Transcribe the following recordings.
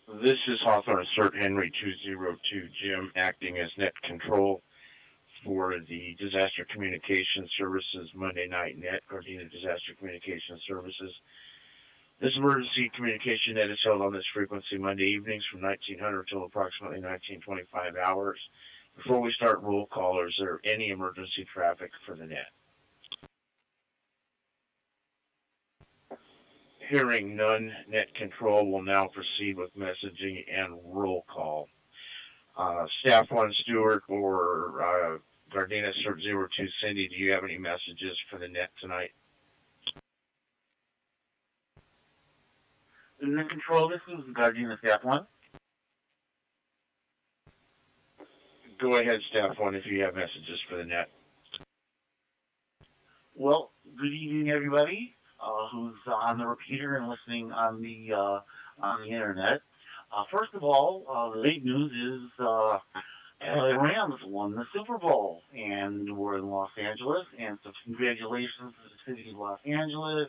This is Hawthorne CERT Henry 202 Jim acting as net control for the Disaster Communication Services Monday Night Net, Gardena Disaster Communication Services. This emergency communication net is held on this frequency Monday evenings from 1900 till approximately 1925 hours. Before we start roll call, is there any emergency traffic for the net? Hearing none, net control will now proceed with messaging and roll call. Staff 1 Stewart or Gardena CERT 02 Cindy, do you have any messages for the net tonight? Net control, this is Gardena Staff 1. Go ahead, Staff 1, if you have messages for the net. Well, good evening, everybody who's on the repeater and listening on the internet. First of all, the big news is the Rams won the Super Bowl, and we're in Los Angeles, and so congratulations to the city of Los Angeles,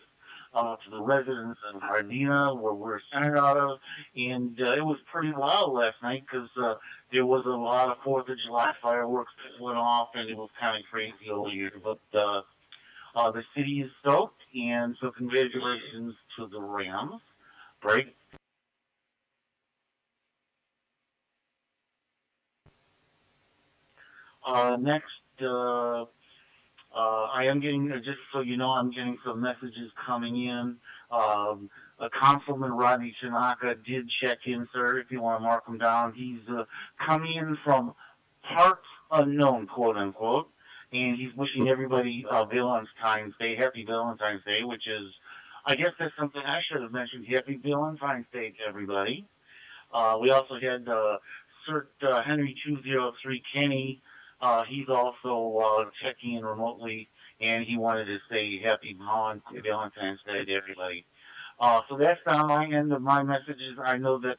to the residents of Gardena, where we're centered out of, and it was pretty wild last night because there was a lot of 4th of July fireworks that went off, and it was kind of crazy over here, but the city is stoked, and so congratulations to the Rams. Right? Next, I am getting, just so you know, I'm getting some messages coming in. Councilman Rodney Tanaka did check in, sir, if you want to mark him down. He's coming in from parts unknown, quote unquote, and he's wishing everybody Valentine's Day, Happy Valentine's Day, which is, I guess that's something I should have mentioned. Happy Valentine's Day to everybody. We also had CERT Henry 203 Kenny. He's also checking in remotely, and he wanted to say Happy Valentine's Day to everybody. So that's on my end of my messages. I know that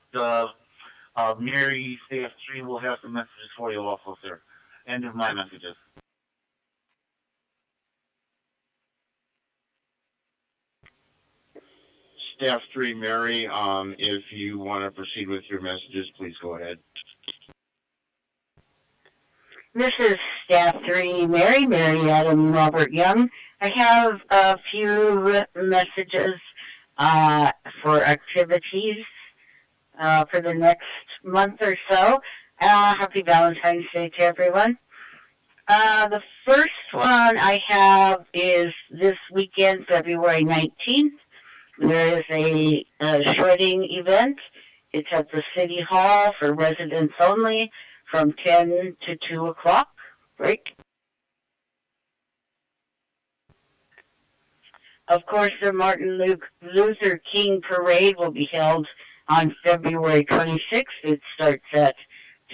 Mary Staff 3 will have some messages for you also, sir. End of my messages. Staff 3, Mary, if you want to proceed with your messages, please go ahead. This is Staff 3, Mary Adam Robert Young. I have a few messages for activities for the next month or so. Happy Valentine's Day to everyone. The first one I have is this weekend, February 19th. There is a shredding event. It's at the City Hall for residents only from 10 to 2 o'clock. Break. Of course, the Martin Luther King Parade will be held on February 26th. It starts at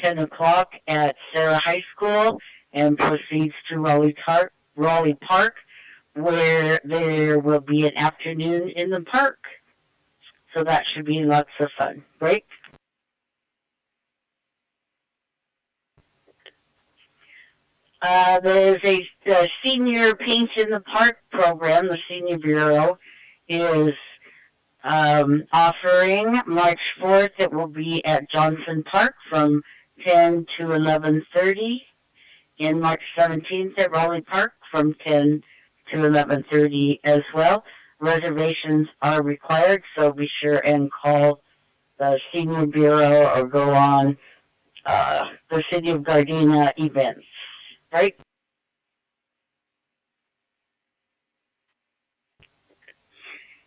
10 o'clock at Sarah High School and proceeds to Raleigh Park, where there will be an afternoon in the park. So that should be lots of fun. Break. There's a Senior Paint in the Park program. The Senior Bureau is offering March 4th. It will be at Johnson Park from 10 to 11:30. And March 17th at Raleigh Park from 10 to 11:30 as well. Reservations are required, so be sure and call the Senior Bureau or go on the City of Gardena events. Right?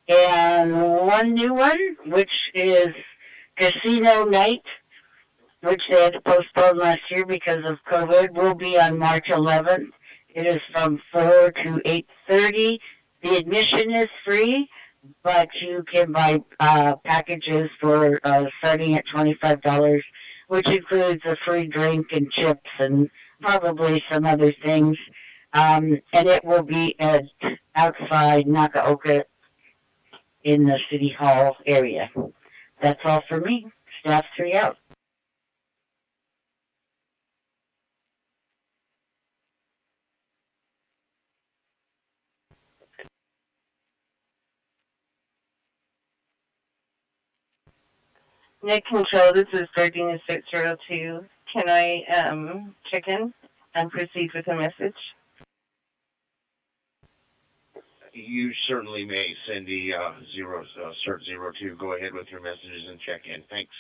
And one new one, which is Casino Night, which they had to postpone last year because of COVID, will be on March 11th. It is from 4 to 8:30. The admission is free, but you can buy packages for starting at $25, which includes a free drink and chips and probably some other things. And it will be outside Nakaoka in the City Hall area. That's all for me. Staff 3 out. Net Control, this is Gardena 602. Can I check in and proceed with the message? You certainly may, Cindy. CERT 02. Go ahead with your messages and check in. Thanks.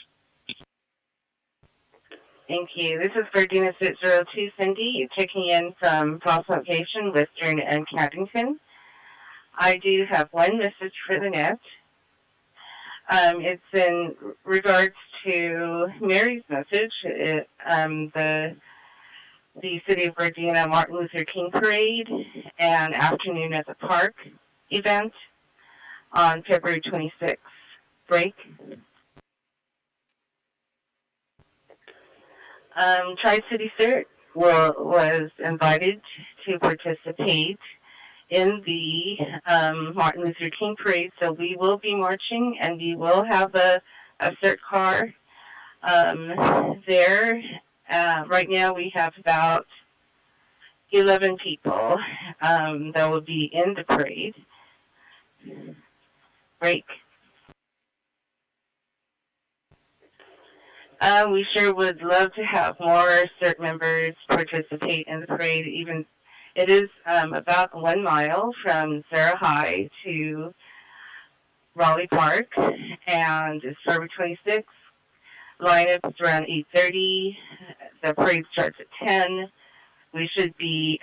Thank you. This is Gardena 602, Cindy, checking in from Falls Location, Western and Caddington. I do have one message for the net. It's in regards to Mary's message. The City of Gardena Martin Luther King Parade and Afternoon at the Park event on February 26th. Break. Tri-City CERT was invited to participate in the Martin Luther King Parade, so we will be marching and we will have a CERT car there. Right now we have about 11 people that will be in the parade. Break. We sure would love to have more CERT members participate in the parade. Even it is about 1 mile from Sarah High to Raleigh Park, and it's February 26th. Lineup is around 8:30. The parade starts at 10. We should be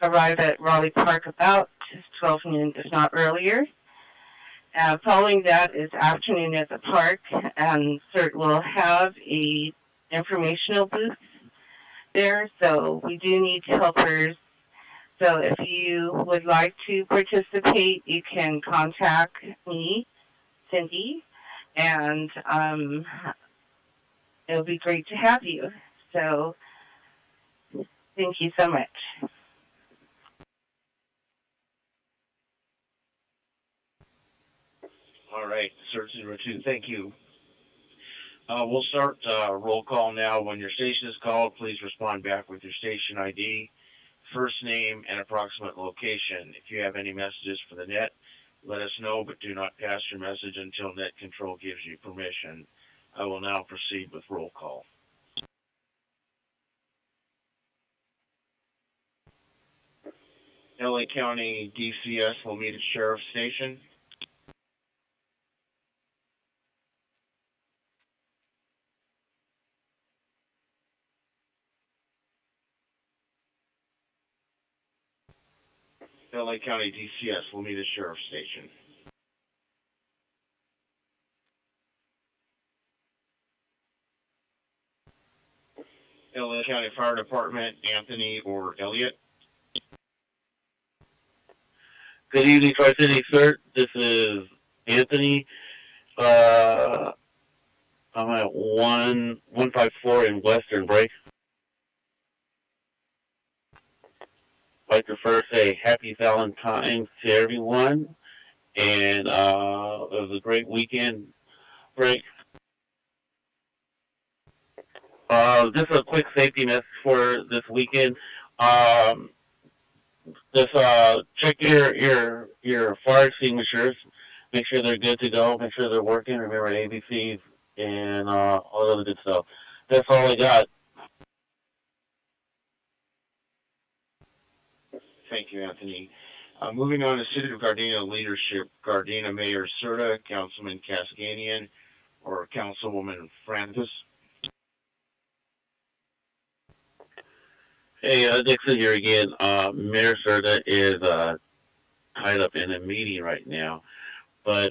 arrive at Raleigh Park about 12 noon, if not earlier. Following that is Afternoon at the Park, and CERT will have a informational booth there, so we do need helpers. So if you would like to participate, you can contact me, Cindy, and it'll be great to have you. So thank you so much. All right, CERT 02. Thank you. We'll start roll call now. When your station is called, please respond back with your station ID, first name, and approximate location. If you have any messages for the net, let us know, but do not pass your message until net control gives you permission. I will now proceed with roll call. LA County DCS will meet at Sheriff's Station. LA County DCS will meet at Sheriff's Station. LA County Fire Department, Anthony or Elliot. Good evening, Tri-City CERT. This is Anthony. I'm at 154 in Western Break. I'd like to first say happy Valentine's to everyone, and it was a great weekend break. Just a quick safety message for this weekend. Just check your fire extinguishers. Make sure they're good to go. Make sure they're working. Remember ABCs and all the other good stuff. That's all I got. Thank you, Anthony. Moving on to City of Gardena leadership, Gardena Mayor Serta, Councilman Cascanian, or Councilwoman Francis. Hey, Dixon here again. Mayor Serta is tied up in a meeting right now, but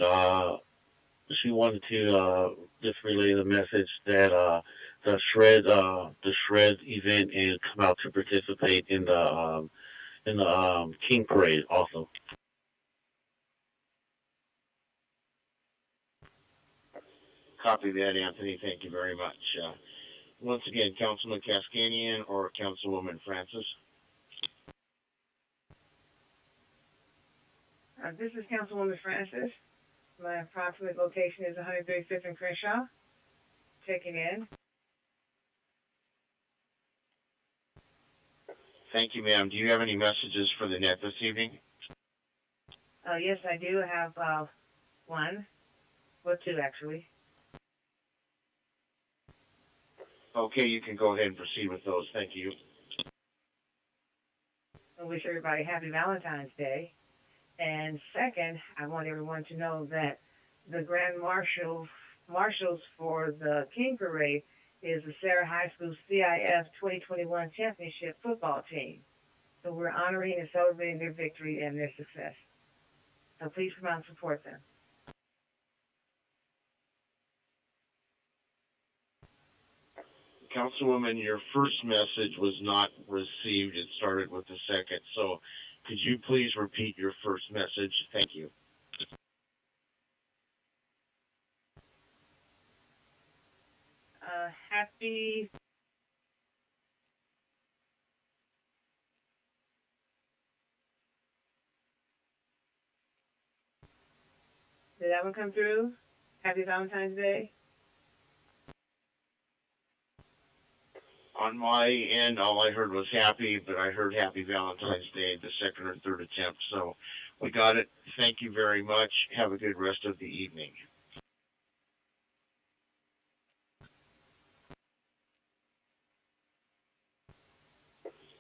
she wanted to just relay the message that the shred event and come out to participate in the King Parade also. Copy that, Anthony. Thank you very much. Once again, Councilman Cascanian or Councilwoman Francis. This is Councilwoman Francis. My approximate location is 135th and Crenshaw. Checking in. Thank you, ma'am. Do you have any messages for the net this evening? Yes, I do have one. Well, two, actually. Okay, you can go ahead and proceed with those. Thank you. I wish everybody happy Valentine's Day. And second, I want everyone to know that the Grand Marshals for the King Parade is the Sarah High School CIF 2021 Championship football team. So we're honoring and celebrating their victory and their success. So please come out and support them. Councilwoman, your first message was not received. It started with the second. So could you please repeat your first message? Thank you. Happy. Did that one come through? Happy Valentine's Day. On my end, all I heard was happy, but I heard Happy Valentine's Day the second or third attempt. So we got it. Thank you very much. Have a good rest of the evening.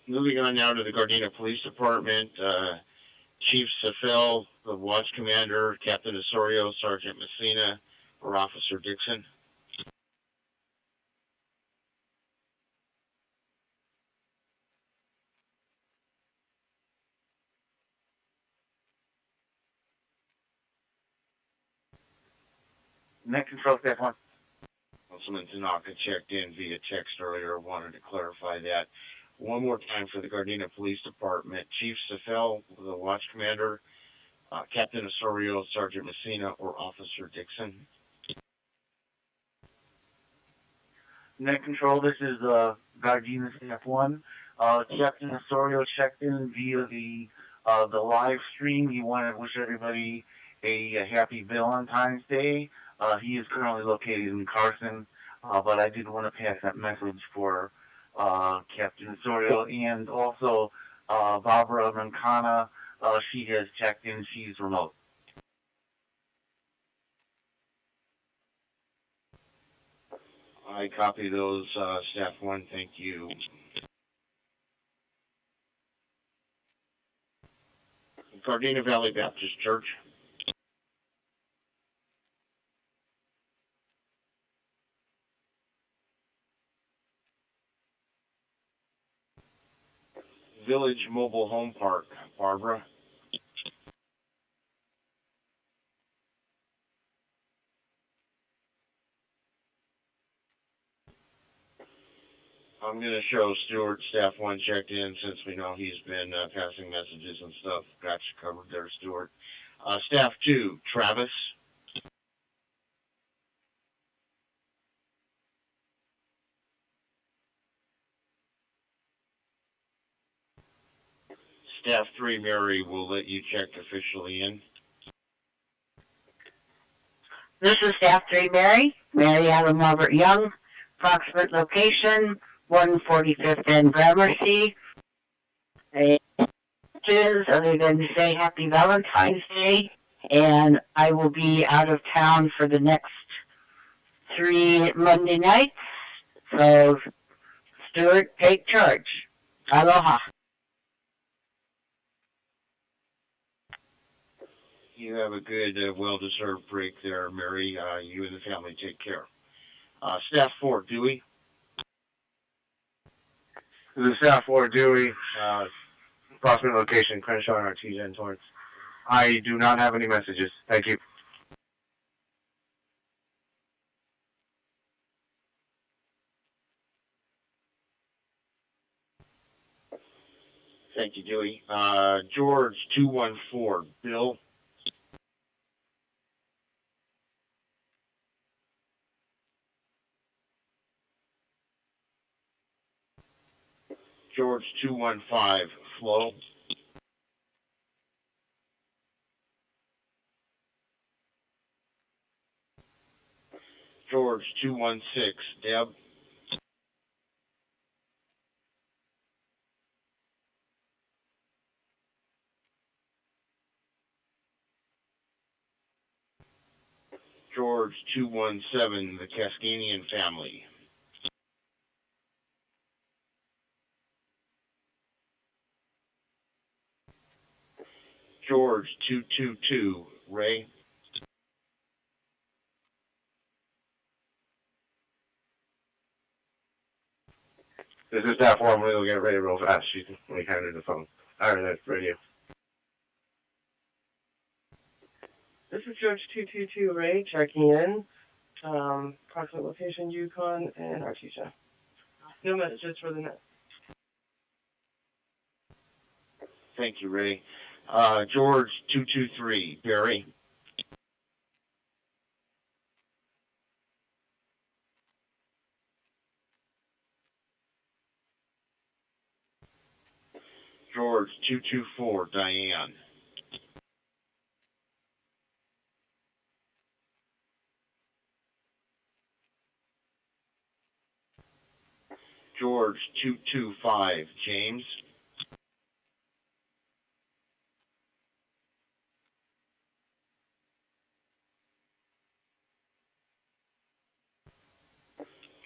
Moving on now to the Gardena Police Department. Chief Safel, the watch commander, Captain Osorio, Sergeant Messina, or Officer Dixon. Net control, staff one. Councilman Tanaka checked in via text earlier. Wanted to clarify that. One more time for the Gardena Police Department. Chief Safel, the watch commander, Captain Osorio, Sergeant Messina, or Officer Dixon. Net control, this is Gardena staff one. Captain Osorio checked in via the live stream. He wanted to wish everybody a happy Valentine's Day. He is currently located in Carson, but I did want to pass that message for Captain Osorio, and also Barbara Mancana. She has checked in. She's remote. I copy those, Staff 1. Thank you. Gardena Valley Baptist Church. Village Mobile Home Park, Barbara. I'm going to show Stewart, Staff 1 checked in, since we know he's been passing messages and stuff. Got you covered there, Stewart. Staff 2, Travis. Staff 3, Mary, will let you check officially in. This is Staff 3 Mary Adam Robert Young. Approximate location, 145th and Gramercy. Other than to say Happy Valentine's Day, and I will be out of town for the next 3 Monday nights. So, Stuart, take charge. Aloha. You have a good, well-deserved break there, Mary. You and the family take care. Staff 4, Dewey. This is Staff 4, Dewey. Approximate location, Crenshaw and Artesian Torrance. I do not have any messages. Thank you. Thank you, Dewey. George 214, Bill. George 215, Flo. George 216, Deb. George 217, the Cascanian family. George 222, Ray. This is staff 4. I'm going to go get ready real fast. She can hand her the phone. Alright, that's radio. This is George 222 Ray checking in. Approximate location Yukon and Artesia. No messages for the net. Thank you, Ray. George 223, Barry. George 224, Diane. George 225, James.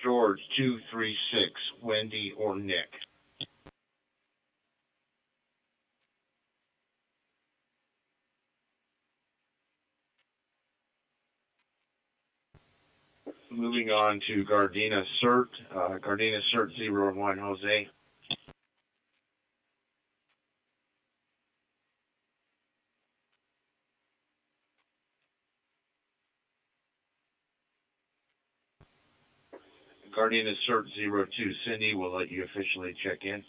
George 236, Wendy or Nick. Moving on to Gardena CERT. Gardena CERT 01, Jose. Gardena CERT 02, Cindy will let you officially check in.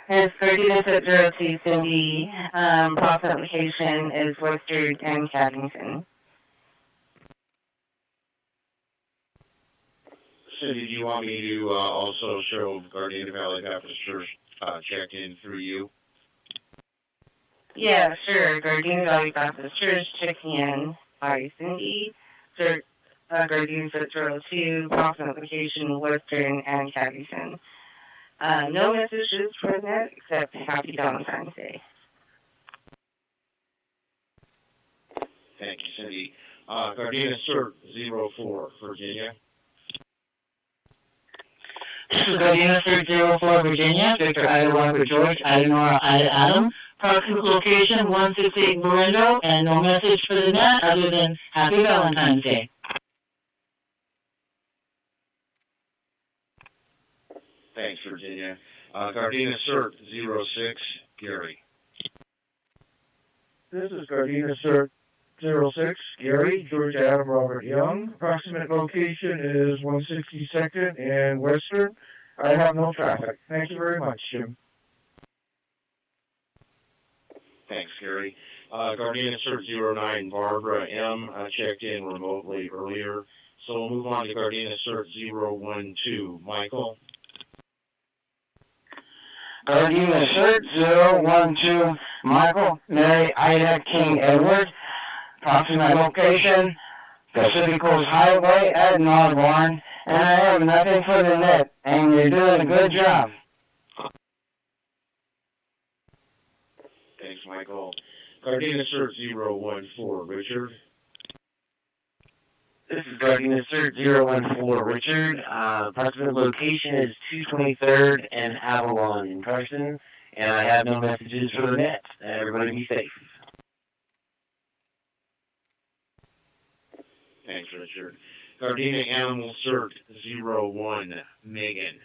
It's Gardena CERT 02, Cindy. Approximate location is Worcester and Caddington. Cindy, do you want me to also show Gardena Valley Baptist Church checked in through you? Yeah, sure. Gardena Valley Baptist Church checking in. Hi, Cindy. Gardena CERT 02, approximate location Western and Caddington. No messages for that except Happy Valentine's Day. Thank you, Cindy. Gardena CERT 04, Virginia. This is Gardena CERT 04, Virginia. Victor Ida Robert George, Ida Nora Ida Adam. Approximate location 168 Mirando, and no message for the net other than Happy Valentine's Day. Thanks, Virginia. Gardena CERT 06, Gary. This is Gardena CERT 06, Gary, George Adam Robert Young. Approximate location is 162nd and Western. I have no traffic. Thank you very much, Jim. Thanks, Gary. Gardena CERT 09, Barbara M. Checked in remotely earlier. So we'll move on to Gardena CERT 012, Michael. Gardena CERT 012, Michael, Mary Ida King Edward. Approximate location, Pacific Coast Highway at Hawthorne, and I have nothing for the net, and you're doing a good job. Thanks, Michael. Gardena CERT 014, Richard. This is Gardena CERT 014 Richard. Approximate location is 223rd and Avalon in Carson, and I have no messages for the net. Everybody be safe. Thanks, Richard. Gardena Animal CERT 01, Megan.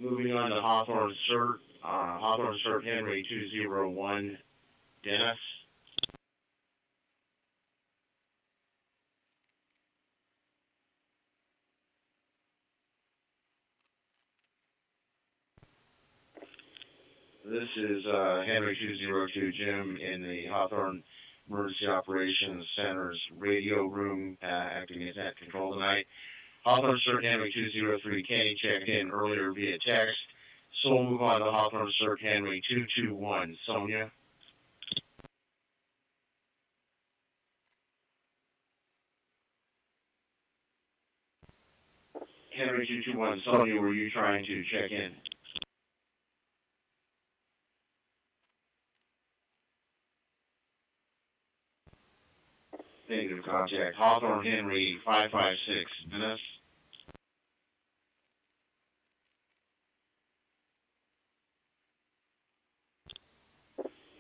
Moving on to Hawthorne CERT. Hawthorne CERT Henry 201, Dennis. This is Henry 202, Jim, in the Hawthorne Emergency Operations Center's radio room, acting as net control tonight. Hawthorne CERT Henry 203, Kenny checked in earlier via text. So we'll move on to Hawthorne CERT Henry 221, Sonia. Henry 221, Sonia, were you trying to check in? Negative contact. Hawthorne Henry 556 Dennis.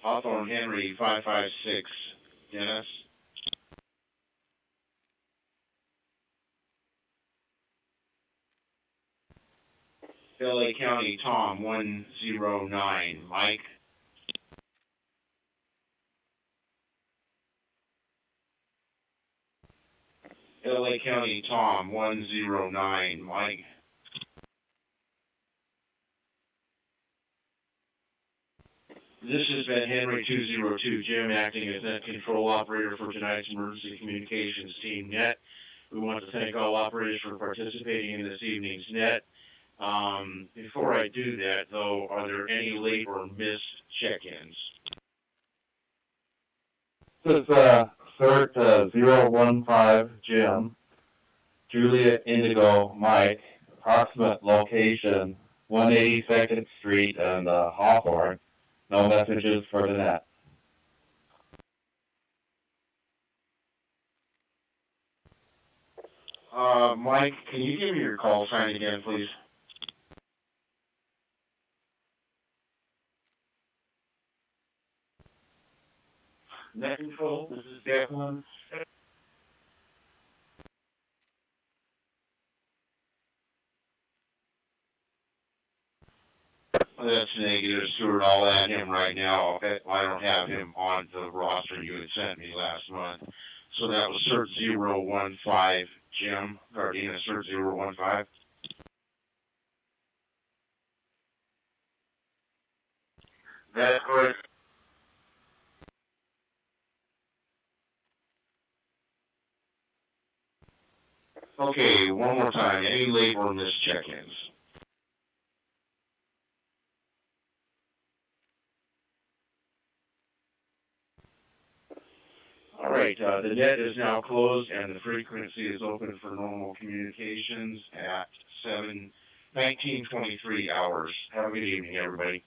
Hawthorne Henry 556 Dennis. LA County Tom 109 Mike. LA County Tom 109 Mike. This has been Henry 202 Jim acting as net control operator for tonight's emergency communications team net. We want to thank all operators for participating in this evening's net. Before I do that, though, are there any late or missed check-ins? This is CERT 015 Jim, Juliet Indigo Mike, approximate location 182nd Street and Hawthorne. No messages for the net. Mike, can you give me your call sign again, please? Net control, this is Declan. That's negative, Stuart. I'll add him right now. I don't have him on the roster you had sent me last month. So that was CERT 015 Jim, Gardena CERT 015. That's correct. Okay, one more time. Any late or missed check-ins? All right, the net is now closed and the frequency is open for normal communications at 19:23 hours. Have a good evening, everybody.